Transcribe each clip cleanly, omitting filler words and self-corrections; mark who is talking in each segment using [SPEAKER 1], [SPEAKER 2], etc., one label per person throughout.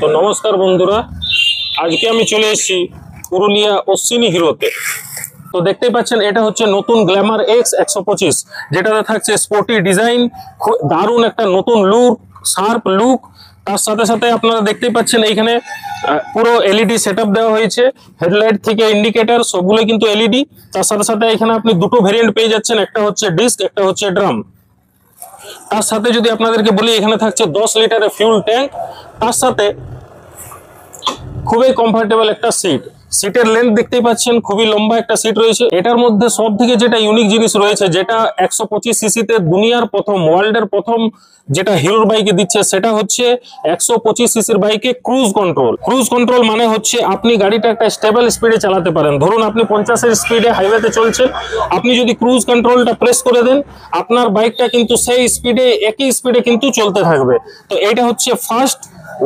[SPEAKER 1] তো নমস্কার বন্ধুরা, আজকে আমি চলে এসেছি পুরুলিয়া অশ্বিনী হিরোতে। তো দেখতেই পাচ্ছেন এটা হচ্ছে নতুন গ্ল্যামার এক্স 125, যেটাতে থাকছে স্পোর্টি ডিজাইন, দারুণ একটা নতুন লুক, শার্প লুক। তার সাথে সাথে আপনারা দেখতেই পাচ্ছেন এইখানে পুরো এলইডি সেটআপ দেওয়া হয়েছে, হেডলাইট থেকে ইন্ডিকেটর সবগুলো কিন্তু এলইডি। তার সাথে সাথে এখানে আপনি দুটো ভেরিয়েন্ট পেয়ে যাচ্ছেন, একটা হচ্ছে ডিস্ক, একটা হচ্ছে ড্রাম। তার সাথে যদি আপনাদেরকে বলি এখানে থাকছে 10 লিটারের ফিউল ট্যাঙ্ক, তার সাথে খুবই কমফোর্টেবল একটা সিটের লেন্থ দেখতেই পাচ্ছেন, খুবই লম্বা একটা সিট রয়েছে। এটার মধ্যে সব থেকে যেটা ইউনিক জিনিস রয়েছে, যেটা 125 সিসিতে দুনিয়ার প্রথম, ওয়ার্ল্ডের প্রথম যেটা হিরোর বাইকে দিচ্ছে, সেটা হচ্ছে 125 সিসির বাইকে ক্রুজ কন্ট্রোল। ক্রুজ কন্ট্রোল মানে হচ্ছে আপনি গাড়িটা একটা স্টেবল স্পিডে চালাতে পারেন। ধরুন আপনি 50-এর স্পিডে হাইওয়েতে চলছেন, আপনি যদি ক্রুজ কন্ট্রোলটা প্রেস করে দেন, আপনার বাইকটা কিন্তু সেই স্পিডে, একই স্পিডে কিন্তু চলতে থাকবে। তো এটা হচ্ছে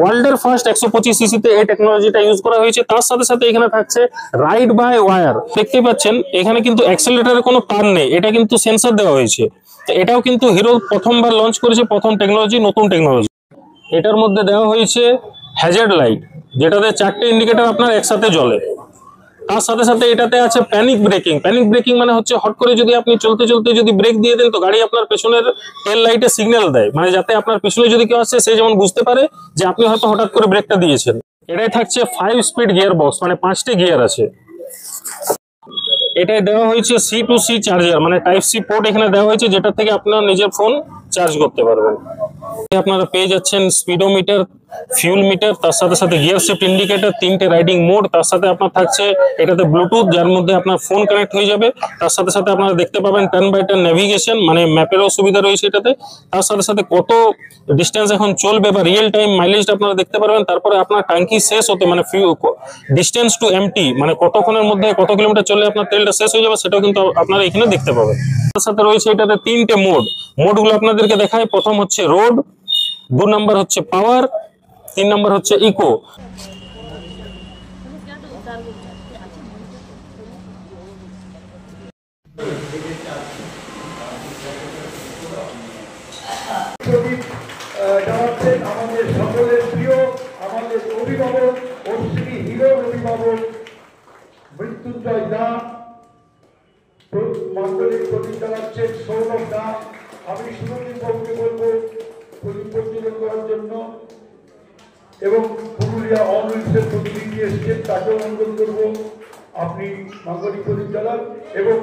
[SPEAKER 1] ওয়ার্ল্ডের ফার্স্ট 125 সিসিতে এই টেকনোলজিটা ইউজ করা হয়েছে। তার সাথে সাথে এখানে থাকছে রাইড বাই ওয়্যার। দেখতেই পাচ্ছেন এখানে কিন্তু অ্যাক্সেলারেটরের কোনো তার নেই, এটা কিন্তু সেন্সর দেওয়া হয়েছে। তো এটাও কিন্তু হিরো প্রথমবার লঞ্চ করেছে, প্রথম টেকনোলজি, নতুন টেকনোলজি। এটার মধ্যে দেওয়া হয়েছে হ্যাজার্ড লাইট, যেটাতে 4টে ইন্ডিকেটর আপনার একসাথে জ্বলে। তার সাথে সাথে এটাতে আছে প্যানিক ব্রেকিং। প্যানিক ব্রেকিং মানে হচ্ছে হট করে যদি আপনি চলতে চলতে যদি ব্রেক দিয়ে দেন, তো গাড়ি আপনার পেছনের টেল লাইটে সিগন্যাল দেয়, মানে যাতে আপনার পেছনে যদি কেউ আসে সে যেমন বুঝতে পারে যে আপনি হয়তো হঠাৎ করে ব্রেকটা দিয়েছেন। এটাই থাকছে 5 স্পিড গিয়ার বক্স, মানে 5টে গিয়ার আছে। এটাই দেওয়া হয়েছে C2C চার্জার, মানে টাইপ সি পোর্ট এখানে দেওয়া হয়েছে, যেটা থেকে আপনার নিজের ফোন চার্জ করতে পারবেন। আপনারা পেয়ে যাচ্ছেন স্পিডোমিটার, ফিউল মিটার, তার সাথে সাথে গিয়ার শিফট ইন্ডিকেটর, 3টে রাইডিং মোড। তার সাথে আপনার থাকছে এটাতে ব্লুটুথ, যার মধ্যে আপনার ফোন কানেক্ট হয়ে যাবে। তার সাথে সাথে আপনারা দেখতে পাবেন 10x10 নেভিগেশন, মানে ম্যাপেরও সুবিধা রয়েছে এটাতে। তার সাথে সাথে কত ডিস্টেন্স এখন চলবে বা রিয়েল টাইম মাইলেজটা আপনারা দেখতে পারবেন। তারপরে আপনার ট্যাঙ্কি শেষ হতে, মানে ডিস্টেন্স টু এমটি, মানে কতক্ষণের মধ্যে কত কিলোমিটার চললে আপনার তেলটা শেষ হয়ে যাবে, সেটাও কিন্তু আপনারা এখানে দেখতে পাবেন। তার সাথে রয়েছে এটাতে 3টে মোডগুলো আপনাদেরকে দেখায়। প্রথম হচ্ছে রোড, 2 নম্বর হচ্ছে পাওয়ার, 3 নম্বর হচ্ছে ইকো।
[SPEAKER 2] আমাদের সকলের প্রিয়, আমাদের অভিভাবক, অশ্বিনী হিরোর অভিভাবক মৃত্যুঞ্জয় দা, মাঙ্গলিক প্রদীপ জ্বালাচ্ছেন সৌরভ দা। আমি সুরজিৎ বাবুকে বলবো প্রদীপ প্রজ্বলন করার জন্য, এবং পুরুলিয়া অনউইন্সের প্রতিনিধি এসছেন, তাকেও অনুরোধ করবো আপনি মাঙ্গলিক প্রদীপ জ্বালান। এবং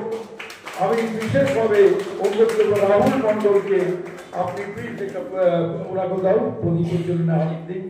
[SPEAKER 2] আমি বিশেষভাবে অনুরোধ করবো রাহুল মন্ডলকে, আপনি প্লিজ ওনাকে দাও প্রদীপ প্রজ্বলনে হাত দিন।